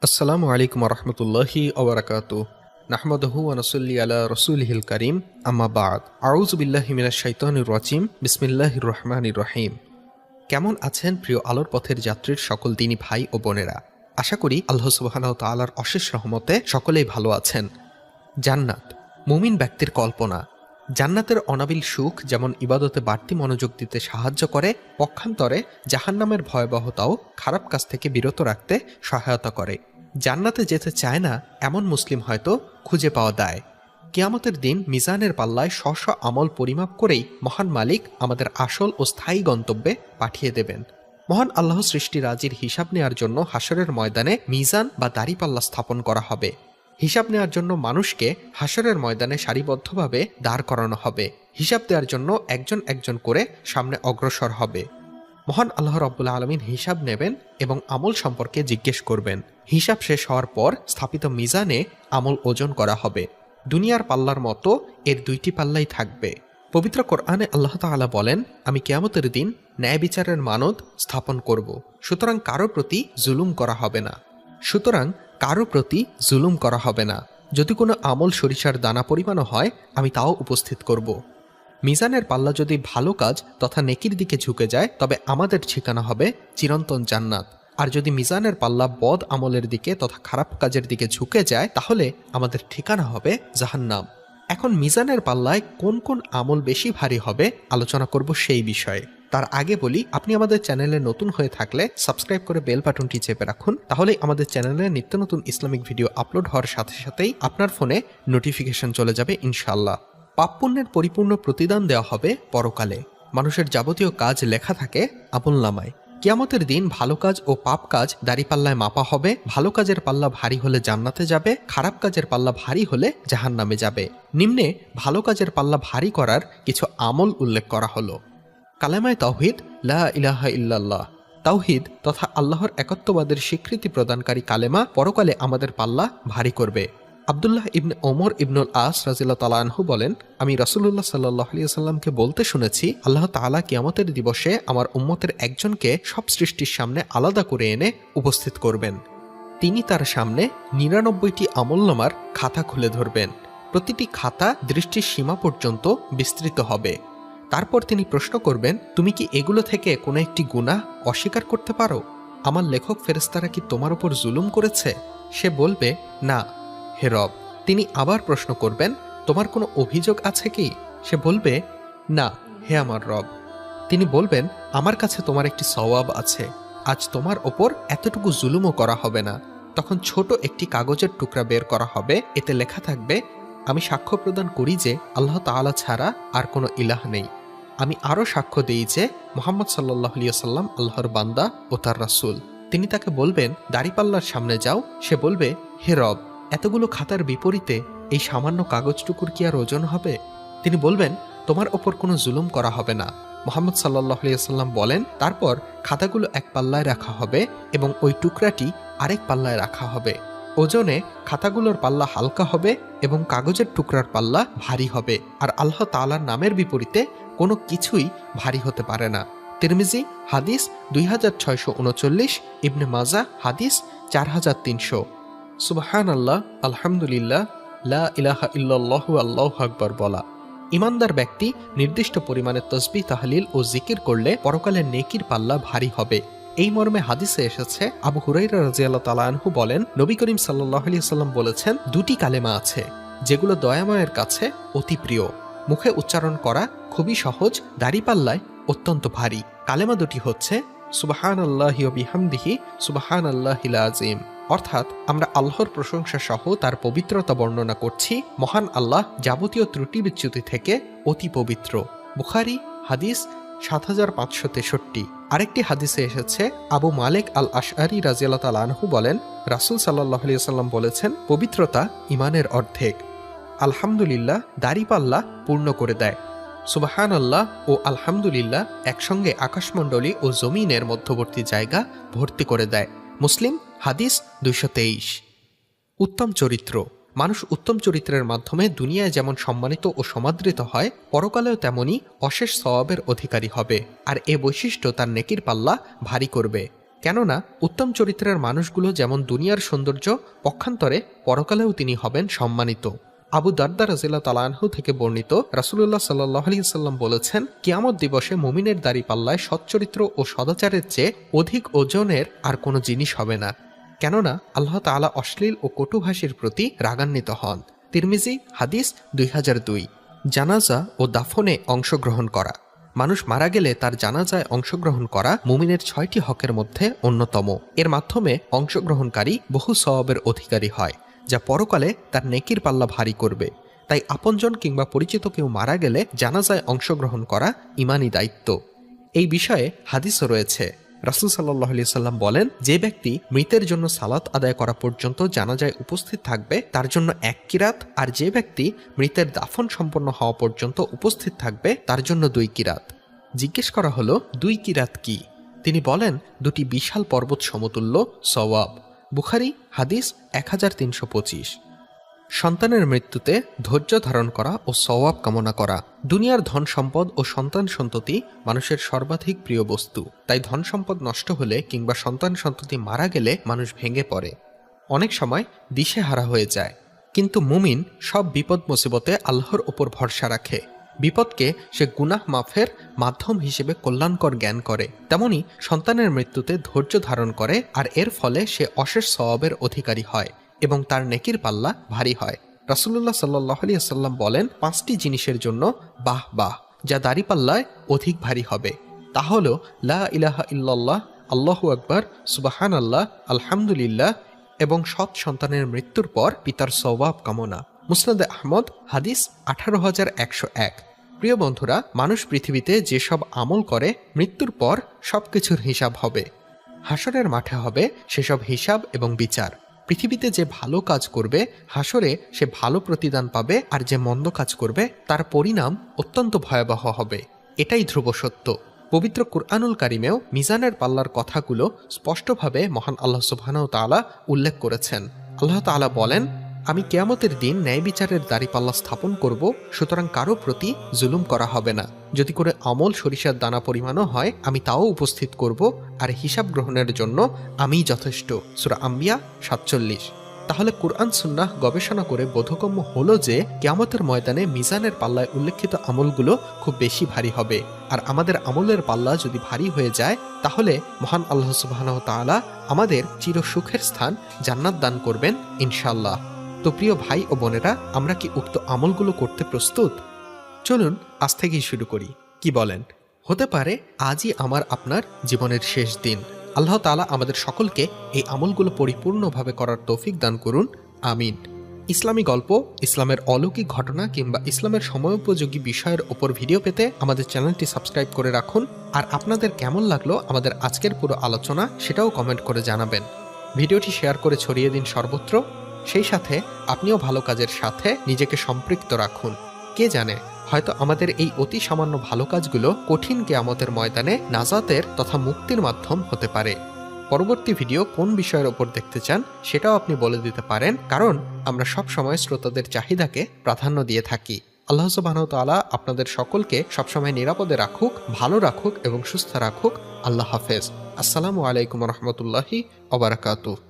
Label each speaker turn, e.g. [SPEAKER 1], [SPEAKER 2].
[SPEAKER 1] আসসালামু আলাইকুম রহমতুল্লাহি ওবরাকাতু নাহমাদুহু ওয়া নুসাল্লি আলা রাসূলিহিল কারীম আম্মা বা'দ আউযু বিল্লাহি মিনাশ শাইতানির রাজিম বিসমিল্লাহির রহমানির রহিম। কেমন আছেন প্রিয় আলোর পথের যাত্রীর সকল দিনী ভাই ও বোনেরা? আশা করি আল্লাহ সুবহানাহু ওয়া তাআলার অশেষ রহমতে সকলেই ভালো আছেন। জান্নাত মুমিন ব্যক্তির কল্পনা। জান্নাতের অনাবিল সুখ যেমন ইবাদতে বাড়তি মনোযোগ দিতে সাহায্য করে, পক্ষান্তরে জাহান্নামের ভয়াবহতাও খারাপ কাজ থেকে বিরত রাখতে সহায়তা করে। জান্নাতে যেতে চায় না এমন মুসলিম হয়তো খুঁজে পাওয়া দায়। কিয়ামতের দিন মিজানের পাল্লায় স্ব আমল পরিমাপ করেই মহান মালিক আমাদের আসল ও স্থায়ী গন্তব্যে পাঠিয়ে দেবেন। মহান আল্লাহ সৃষ্টি রাজির হিসাব নেওয়ার জন্য হাসরের ময়দানে মিজান বা দাড়িপাল্লা স্থাপন করা হবে। হিসাব নেওয়ার জন্য মানুষকে হাসরের ময়দানে সারিবদ্ধভাবে দাঁড় করানো হবে। হিসাব দেওয়ার জন্য একজন একজন করে সামনে অগ্রসর হবে। মহান আল্লাহ রাব্বুল আলামিন হিসাব নেবেন এবং আমল সম্পর্কে জিজ্ঞেস করবেন। হিসাব শেষ হওয়ার পর স্থাপিত মিজানে আমল ওজন করা হবে। দুনিয়ার পাল্লার মতো এর দুইটি পাল্লাই থাকবে। পবিত্র কোরআনে আল্লাহ তাআলা বলেন, আমি কিয়ামতের দিন ন্যায় বিচারের মানদ স্থাপন করব, সুতরাং কারো প্রতি জুলুম করা হবে না। যদি কোনো আমল সরিষার দানা পরিমাণও হয় আমি তাও উপস্থিত করব। মিজানের পাল্লা যদি ভালো কাজ তথা নেকির দিকে ঝুঁকে যায় তবে আমাদের ঠিকানা হবে চিরন্তন জান্নাত, আর যদি মিজানের পাল্লা বদ আমলের দিকে তথা খারাপ কাজের দিকে ঝুঁকে যায় তাহলে আমাদের ঠিকানা হবে জাহান্নাম। এখন মিজানের পাল্লায় কোন কোন আমল বেশি ভারী হবে আলোচনা করব সেই বিষয়ে। তার আগে বলি, আপনি আমাদের চ্যানেলে নতুন হয়ে থাকলে সাবস্ক্রাইব করে বেল বাটনটি চেপে রাখুন, তাহলেই আমাদের চ্যানেলে নিত্য নতুন ইসলামিক ভিডিও আপলোড হওয়ার সাথে সাথেই আপনার ফোনে নোটিফিকেশন চলে যাবে ইনশাআল্লাহ। পাপ পুণ্যের পরিপূর্ণ প্রতিদান দেওয়া হবে পরকালে। মানুষের যাবতীয় কাজ লেখা থাকে আমলনামায়। কিয়ামতের দিন ভালো কাজ ও পাপ কাজ দাড়িপাল্লায় মাপা হবে। ভালো কাজের পাল্লা ভারী হলে জান্নাতে যাবে, খারাপ কাজের পাল্লা ভারী হলে জাহান্নামে যাবে। নিম্নে ভালো কাজের পাল্লা ভারী করার কিছু আমল উল্লেখ করা হলো। কালেমায়ে তাওহীদ, লা ইলাহা ইল্লাল্লাহ। তাওহীদ তথা আল্লাহর একত্ববাদের স্বীকৃতি প্রদানকারী কালেমা পরকালে আমাদের পাল্লা ভারী করবে। আব্দুল্লাহ ইবনে ওমর ইবনুল আস রাদিয়াল্লাহু তাআলা আনহু বলেন, আমি রাসূলুল্লাহ সাল্লাল্লাহু আলাইহি ওয়াসাল্লামকে বলতে শুনেছি, আল্লাহ তাআলা কিয়ামতের দিবসে আমার উম্মতের একজনকে সব সৃষ্টির সামনে আলাদা করে এনে উপস্থিত করবেন। তিনি তার সামনে ৯৯টি আমলনামার খাতা খুলে ধরবেন। প্রতিটি খাতা দৃষ্টির সীমা পর্যন্ত বিস্তৃত হবে। তারপর তিনি প্রশ্ন করবেন, তুমি কি এগুলো থেকে কোনো একটি গুনাহ অস্বীকার করতে পারো? আমার লেখক ফেরেশতারা কি তোমার উপর জুলুম করেছে? সে বলবে, না হে রব। তিনি আবার প্রশ্ন করবেন, তোমার কোনো অভিযোগ আছে কি? সে বলবে, না হে আমার রব। তিনি বলবেন, আমার কাছে তোমার একটি সওয়াব আছে, আজ তোমার ওপর এতটুকু জুলুমও করা হবে না। তখন ছোট একটি কাগজের টুকরা বের করা হবে, এতে লেখা থাকবে, আমি সাক্ষ্য প্রদান করি যে আল্লাহ তাআলা ছাড়া আর কোনো ইলাহ নেই। আমি আরও সাক্ষ্য দিই যে মুহাম্মদ সাল্লাল্লাহু আলাইহি ওয়াসাল্লাম আল্লাহর বান্দা ও তার রাসূল। তিনি তাকে বলবেন, দাড়িপাল্লার সামনে যাও। সে বলবে, হে রব, এতগুলো খাতার বিপরীতে এই সামান্য কাগজটুকুর কি আর ওজন হবে? তিনি বলবেন, তোমার ওপর কোনো জুলুম করা হবে না। মুহাম্মদ সাল্লাল্লাহু আলাইহি ওয়াসাল্লাম বলেন, তারপর খাতাগুলো এক পাল্লায় রাখা হবে এবং ওই টুকরাটি আরেক পাল্লায় রাখা হবে। ওজনে খাতাগুলোর পাল্লা হালকা হবে এবং কাগজের টুকরার পাল্লা ভারী হবে, আর আল্লাহ তাআলার নামের বিপরীতে কোনো কিছুই ভারী হতে পারে না। তিরমিজি হাদিস 2639, ইবনে মাজাহ হাদিস 4300। সুবহানাল্লাহ, আলহামদুলিল্লাহ, লা ইলাহা ইল্লাল্লাহু আল্লাহু আকবার বলা। ইমানদার ব্যক্তি নির্দিষ্ট পরিমাণে তাসবিহ তাহলিল ও জিকির করলে পরকালের নেকির পাল্লা ভারী হবে। এই মর্মে হাদিসে এসেছে, আবু হুরায়রা রাদিয়াল্লাহু তাআলা আনহু বলেন, নবী করিম সাল্লাল্লাহু আলাইহি ওয়াসাল্লাম বলেছেন, দুটি কালেমা আছে যেগুলো দয়াময়ের কাছে অতি প্রিয়, মুখে উচ্চারণ করা খুবই সহজ, দাড়িপাল্লায় অত্যন্ত ভারী। কালেমা দুটি হচ্ছে সুবহানাল্লাহি ওয়া বিহামদিহি সুবহানাল্লাহিল আযীম। অর্থাৎ আমরা আল্লাহর প্রশংসা সহ তার পবিত্রতা বর্ণনা করছি। মহান আল্লাহ যাবতীয় ত্রুটি বিচ্যুতি থেকে অতি পবিত্র। বুখারী হাদিস ৭৫৬৩। আরেকটি হাদিসে এসেছে, আবু মালিক আল আশআরী রাদিয়াল্লাহু তাআলা আনহু বলেন, রাসূল সাল্লাল্লাহু আলাইহি ওয়াসাল্লাম বলেছেন, পবিত্রতা ঈমানের অর্ধেক। আলহামদুলিল্লাহ দাড়িপাল্লা পূর্ণ করে দেয়। সুবহানাল্লাহ ও আলহামদুলিল্লাহ একসঙ্গে আকাশমণ্ডলী ও জমিনের মধ্যবর্তী জায়গা ভর্তি করে দেয়। মুসলিম হাদিস ২২৩। উত্তম চরিত্র। মানুষ উত্তম চরিত্রের মাধ্যমে দুনিয়ায় যেমন সম্মানিত ও সমাদৃত হয়, পরকালেও তেমনি অশেষ সওয়াবের অধিকারী হবে, আর এ বৈশিষ্ট্য তার নেকির পাল্লা ভারী করবে। কেননা উত্তম চরিত্রের মানুষগুলো যেমন দুনিয়ার সৌন্দর্য, পক্ষান্তরে পরকালেও তিনি হবেন সম্মানিত। আবু দারদা রাদিয়াল্লাহু তাআলা আনহু থেকে বর্ণিত, রাসূলুল্লাহ সাল্লাল্লাহু আলাইহি ওয়াসাল্লাম বলেছেন, কিয়ামত দিবসে মুমিনের দাড়িপাল্লায় সচ্চরিত্র ও সদাচারের চেয়ে অধিক ওজনের আর কোনো জিনিস হবে না, কেননা আল্লাহ তাআলা অশ্লীল ও কটুভাষীর প্রতি রাগান্বিত হন। তিরমিজি হাদিস 2002। জানাজা ও দাফনে অংশগ্রহণ করা। মানুষ মারা গেলে তার জানাজায় অংশগ্রহণ করা মুমিনের 6টি হকের মধ্যে অন্যতম। এর মাধ্যমে অংশগ্রহণকারী বহু সওয়াবের অধিকারী হয়, যা পরকালে তার নেকির পাল্লা ভারী করবে। তাই আপনজন কিংবা পরিচিত কেউ মারা গেলে জানাজায় অংশগ্রহণ করা ঈমানি দায়িত্ব। এই বিষয়ে হাদিসও রয়েছে। রাসূল সাল্লাল্লাহু আলাইহি সাল্লাম বলেন, যে ব্যক্তি মৃতের জন্য সালাত আদায় করা পর্যন্ত জানাজায় উপস্থিত থাকবে তার জন্য 1 কিরাত, আর যে ব্যক্তি মৃতের দাফন সম্পন্ন হওয়া পর্যন্ত উপস্থিত থাকবে তার জন্য 2 কিরাত। জিজ্ঞেস করা হলো, 2 কিরাত কি? তিনি বলেন, 2টি বিশাল পর্বত সমতুল্য সওয়াব। বুখারী হাদিস 1325। সন্তানের মৃত্যুতে ধৈর্য ধারণ করা ও সওয়াব কামনা করা। দুনিয়ার ধন সম্পদ ও সন্তান সন্ততি মানুষের সর্বাধিক প্রিয় বস্তু। তাই ধন সম্পদ নষ্ট হলে কিংবা সন্তান সন্ততি মারা গেলে মানুষ ভেঙে পড়ে, অনেক সময় দিশেহারা হয়ে যায়। কিন্তু মুমিন সব বিপদ মুসিবতে আল্লাহর ওপর ভরসা রাখে। বিপদকে সে গুনাহ মাফের মাধ্যম হিসেবে কল্যাণকর জ্ঞান করে। তেমনি সন্তানের মৃত্যুতে ধৈর্য ধারণ করে, আর এর ফলে সে অশেষ সওয়াবের অধিকারী হয় এবং তার নেকির পাল্লা ভারী হয়। রাসূলুল্লাহ সাল্লাল্লাহু আলাইহি ওয়াসাল্লাম বলেন, 5টি জিনিসের জন্য বাহ বাহ, যা দাড়িপাল্লায় অধিক ভারী হবে। তা হলো লা ইলাহা ইল্লাল্লাহ, আল্লাহু আকবার, সুবহানাল্লাহ, আলহামদুলিল্লাহ এবং সৎ সন্তানের মৃত্যুর পর পিতার সওয়াব কামনা। মুসনাদে আহমদ হাদিস 18101। প্রিয় বন্ধুরা, মানুষ পৃথিবীতে যেসব আমল করে মৃত্যুর পর সবকিছুর হিসাব হবে। হাসরের মাঠে হবে সেসব হিসাব এবং বিচার। পৃথিবীতে যে ভালো কাজ করবে হাসরে সে ভালো প্রতিদান পাবে, আর যে মন্দ কাজ করবে তার পরিণাম অত্যন্ত ভয়াবহ হবে। এটাই ধ্রুব সত্য। পবিত্র কুরআনুল কারিমেও মিজানের পাল্লার কথাগুলো স্পষ্টভাবে মহান আল্লাহ সুবহানাহু ওয়া তাআলা উল্লেখ করেছেন। আল্লাহ তাআলা বলেন, আমি কিয়ামতের দিন ন্যায় বিচারের দাঁড়িপাল্লা স্থাপন করব, সুতরাং কারো প্রতি জুলুম করা হবে না। যদি করে আমল সরিষার দানা পরিমাণও হয় আমি তাও উপস্থিত করব, আর হিসাব গ্রহণের জন্য আমিই যথেষ্ট। সূরা আম্বিয়া 47। তাহলে কুরআন সুন্নাহ গবেষণা করে বোধগম্য হলো যে কিয়ামতের ময়দানে মিজানের পাল্লায় উল্লেখিত আমলগুলো খুব বেশি ভারী হবে। আর আমাদের আমলের পাল্লা যদি ভারী হয়ে যায় তাহলে মহান আল্লাহ সুবহানাহু ওয়া তাআলা আমাদের চির সুখের স্থান জান্নাত দান করবেন ইনশাআল্লাহ। তো প্রিয় ভাই ও বোনেরা, আমরা কি উক্ত আমলগুলো করতে প্রস্তুত? চলুন আজ থেকেই শুরু করি, কি বলেন? হতে পারে আজই আমার আপনার জীবনের শেষ দিন। আল্লাহ তাআলা আমাদের সকলকে এই আমলগুলো পরিপূর্ণভাবে করার তৌফিক দান করুন, আমিন। ইসলামী গল্প, ইসলামের অলৌকিক ঘটনা কিংবা ইসলামের সময়োপযোগী বিষয়ের ওপর ভিডিও পেতে আমাদের চ্যানেলটি সাবস্ক্রাইব করে রাখুন। আর আপনাদের কেমন লাগলো আমাদের আজকের পুরো আলোচনা সেটাও কমেন্ট করে জানাবেন। ভিডিওটি শেয়ার করে ছড়িয়ে দিন সর্বত্র। সেই সাথে আপনিও ভালো কাজের সাথে নিজেকে সম্পৃক্ত রাখুন। কে জানে, হয়তো আমাদের এই অতি সামান্য ভালো কাজগুলো কঠিন কিয়ামতের ময়দানে নাজাতের তথা মুক্তির মাধ্যম হতে পারে। পরবর্তী ভিডিও কোন বিষয়ের ওপর দেখতে চান সেটাও আপনি বলে দিতে পারেন, কারণ আমরা সব সময় শ্রোতাদের চাহিদাকে প্রাধান্য দিয়ে থাকি। আল্লাহ সুবহানাহু ওয়া তাআলা আপনাদের সকলকে সবসময় নিরাপদে রাখুক, ভালো রাখুক এবং সুস্থ রাখুক। আল্লাহ হাফেজ। আসসালামু আলাইকুম ওয়া রাহমাতুল্লাহি ওয়া বারাকাতুহু।